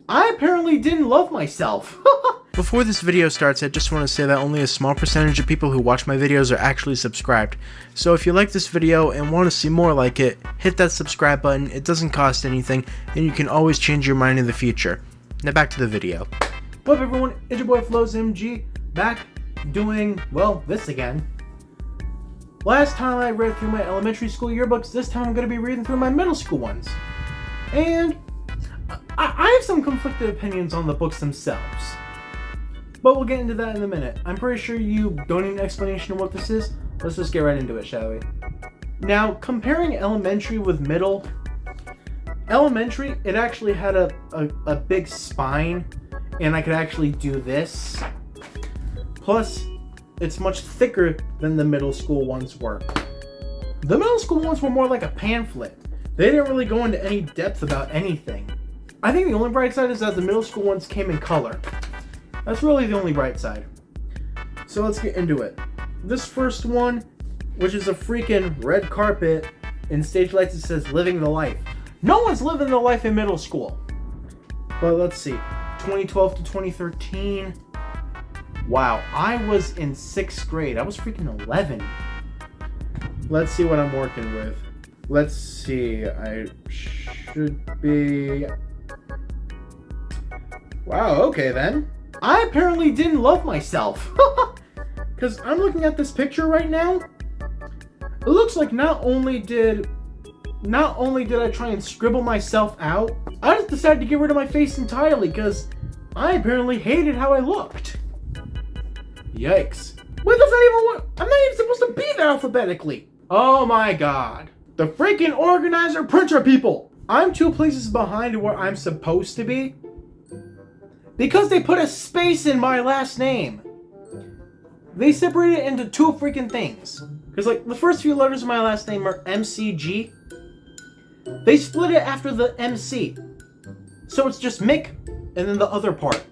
I apparently didn't love myself. Before this video starts, I just want to say that only a small percentage of people who watch my videos are actually subscribed. So if you like this video and want to see more like it, hit that subscribe button. It doesn't cost anything, and you can always change your mind in the future. Now back to the video. What up everyone, it's your boy Floz MG, back doing, well, this again. Last time I read through my elementary school yearbooks, this time I'm going to be reading through my middle school ones. And I have some conflicted opinions on the books themselves. But we'll get into that in a minute. I'm pretty sure you don't need an explanation of what this is. Let's just get right into it, shall we? Now, comparing elementary with middle, elementary, it actually had a big spine, and I could actually do this. Plus, it's much thicker than the middle school ones were. The middle school ones were more like a pamphlet. They didn't really go into any depth about anything. I think the only bright side is that the middle school ones came in color. That's really the only bright side. So let's get into it. This first one, which is a freaking red carpet, in stage lights it says living the life. No one's living the life in middle school. But let's see, 2012 to 2013. Wow, I was in 6th grade. I was freaking 11. Let's see what I'm working with. Let's see, I should be... Wow, okay then. I apparently didn't love myself. Because I'm looking at this picture right now. It looks like not only did I try and scribble myself out, I just decided to get rid of my face entirely because I apparently hated how I looked. Yikes. Wait, that's not even what... I'm not even supposed to be there alphabetically. Oh my god. The freaking organizer printer people. I'm 2 places behind where I'm supposed to be. Because they put a space in my last name. They separated it into 2 freaking things. Because like the first few letters of my last name are MCG. They split it after the MC. So it's just Mick and then the other part.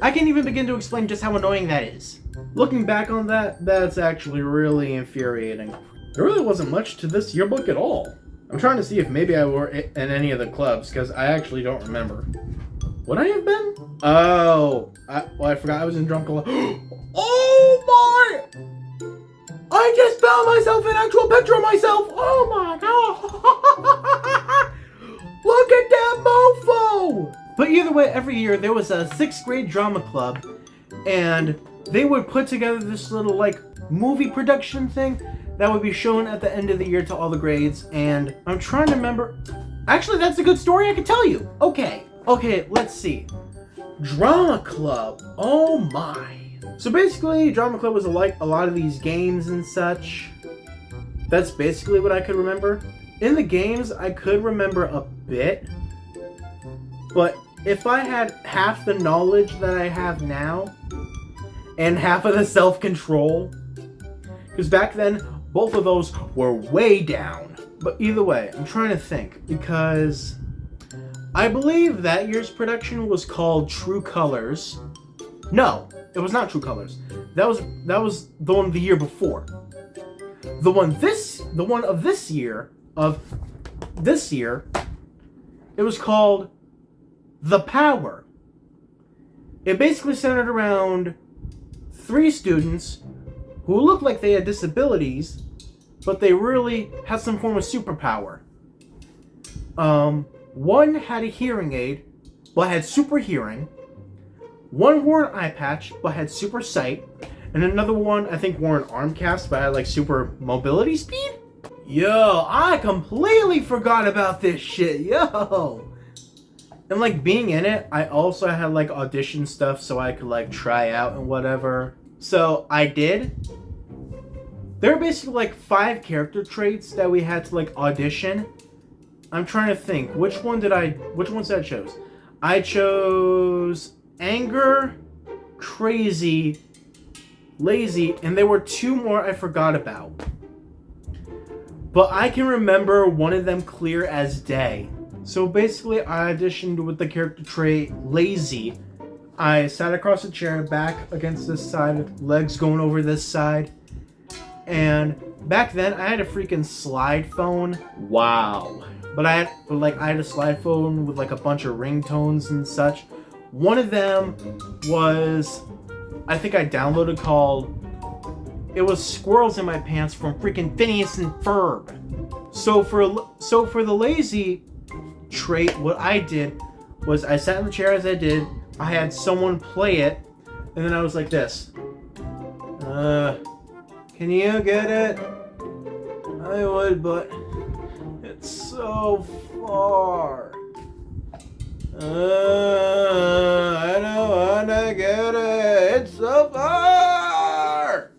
I can't even begin to explain just how annoying that is. Looking back on that, that's actually really infuriating. There really wasn't much to this yearbook at all. I'm trying to see if maybe I were in any of the clubs, because I actually don't remember. Would I have been? Oh, I forgot I was in Drunk Club. Oh my! I just found myself an actual picture of myself! Oh my god! Look at that mofo! But either way, every year there was a 6th grade drama club, and they would put together this little like movie production thing that would be shown at the end of the year to all the grades. And I'm trying to remember. Actually, that's a good story I could tell you. Okay, let's see. Drama club. Oh my. So basically, drama club was like a lot of these games and such. That's basically what I could remember. In the games, I could remember a bit. But if I had half the knowledge that I have now, and half of the self-control, because back then, both of those were way down. But either way, I'm trying to think, because I believe that year's production was called True Colors. No, it was not True Colors. That was the one the year before. The one of this year, it was called The Power. It basically centered around 3 students who looked like they had disabilities, but they really had some form of superpower. One had a hearing aid, but had super hearing. One wore an eye patch, but had super sight. And another one, I think, wore an arm cast, but had like super mobility speed? Yo, I completely forgot about this shit, yo! And like being in it, I also had like audition stuff so I could like try out and whatever. So I did. There are basically like 5 character traits that we had to like audition. I'm trying to think, which ones did I choose? I chose anger, crazy, lazy, and there were 2 more I forgot about. But I can remember one of them clear as day. So basically, I auditioned with the character trait lazy. I sat across the chair, back against this side, legs going over this side. And back then, I had a freaking slide phone. Wow. but I had a slide phone with like a bunch of ringtones and such. One of them was, I think I downloaded called, it was Squirrels in My Pants from freaking Phineas and Ferb. So for the lazy trait, what I did was I sat in the chair as I did, I had someone play it, and then I was like this. Can you get it? I would, but it's so far. I don't wanna get it. It's so far.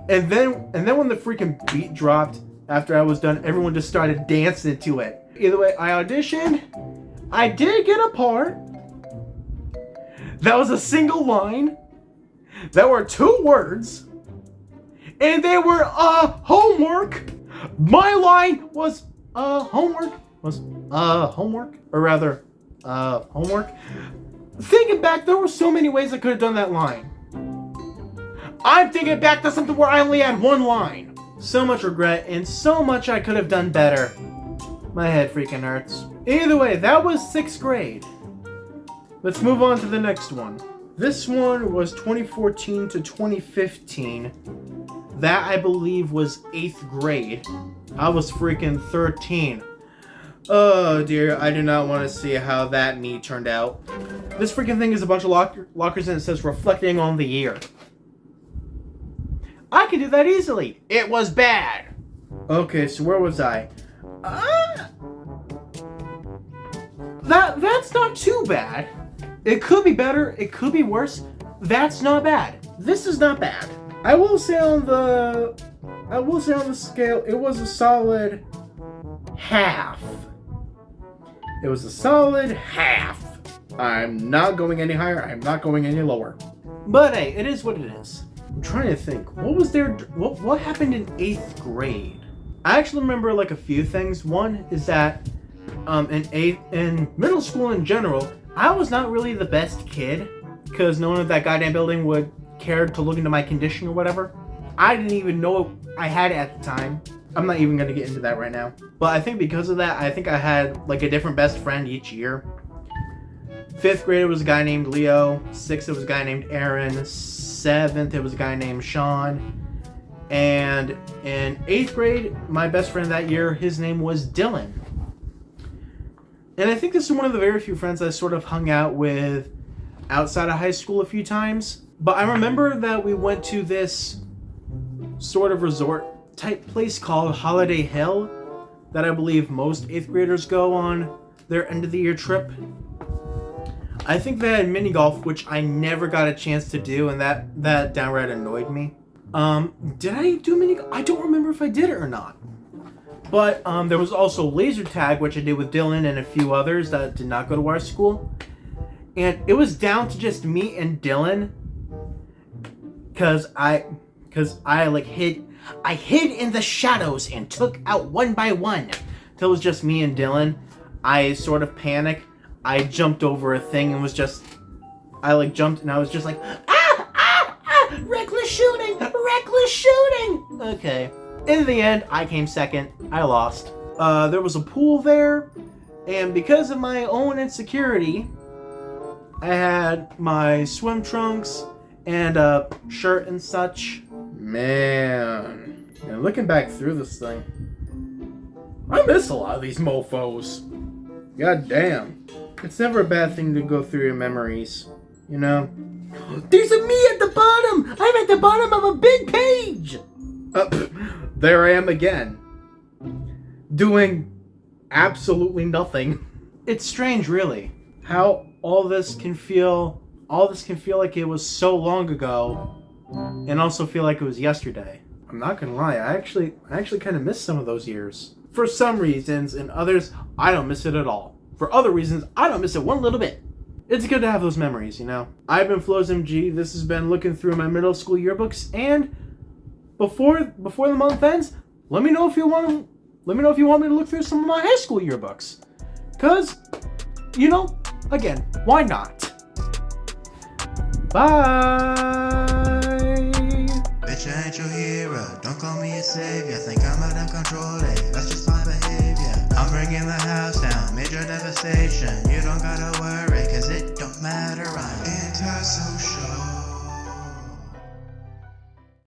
And then when the freaking beat dropped after I was done, everyone just started dancing to it. Either way, I auditioned. I did get a part. That was a single line. That were 2 words. And they were homework. My line was homework. Or rather, homework. Thinking back, there were so many ways I could have done that line. I'm thinking back to something where I only had 1 line. So much regret and so much I could have done better. My head freaking hurts. Either way, that was 6th grade. Let's move on to the next one. This one was 2014 to 2015. That, I believe, was 8th grade. I was freaking 13. Oh dear, I do not want to see how that me turned out. This freaking thing is a bunch of lockers and it says reflecting on the year. I could do that easily. It was bad. Okay, so where was I? That's not too bad. It could be better. It could be worse. That's not bad. This is not bad. I will say on the scale, it was a solid half. It was a solid half. I'm not going any higher. I'm not going any lower. But hey, it is what it is. I'm trying to think. What happened in 8th grade? I actually remember like a few things. One is that in middle school in general, I was not really the best kid because no one at that goddamn building would care to look into my condition or whatever. I didn't even know I had it at the time. I'm not even going to get into that right now. But I think because of that, I think I had like a different best friend each year. 5th grade, it was a guy named Leo. 6th, it was a guy named Aaron. 7th, it was a guy named Sean. And in 8th grade, my best friend that year, his name was Dylan. And I think this is one of the very few friends I sort of hung out with outside of high school a few times. But I remember that we went to this sort of resort type place called Holiday Hill that I believe most 8th graders go on their end of the year trip. I think they had mini golf, which I never got a chance to do, and that downright annoyed me. Did I do mini golf? I don't remember if I did it or not. But there was also laser tag, which I did with Dylan and a few others that did not go to our school. And it was down to just me and Dylan. Cause I like hid in the shadows and took out one by one. Till it was just me and Dylan. I sort of panicked. I jumped over a thing and I like jumped and I was just like, reckless shooting. Okay. In the end, I came second. I lost. There was a pool there, and because of my own insecurity, I had my swim trunks and a shirt and such. Man, and looking back through this thing, I miss a lot of these mofos. God damn. It's never a bad thing to go through your memories, you know? There's a me at the bottom! I'm at the bottom of a big page! There I am again. Doing absolutely nothing. It's strange, really, how all this can feel like it was so long ago, and also feel like it was yesterday. I'm not gonna lie, I actually kind of miss some of those years. For some reasons, and others, I don't miss it at all. For other reasons, I don't miss it one little bit. It's good to have those memories, you know? I've been Floz MG. This has been looking through my middle school yearbooks, and before the month ends, let me know if you want me to look through some of my high school yearbooks. Cause, you know, again, why not? Bye. Bitch, I ain't your hero. Don't call me a savior. Think I'm out of control. That's just my behavior. I'm Taking the house down, major devastation. You don't gotta worry, cause it don't matter. I'm antisocial.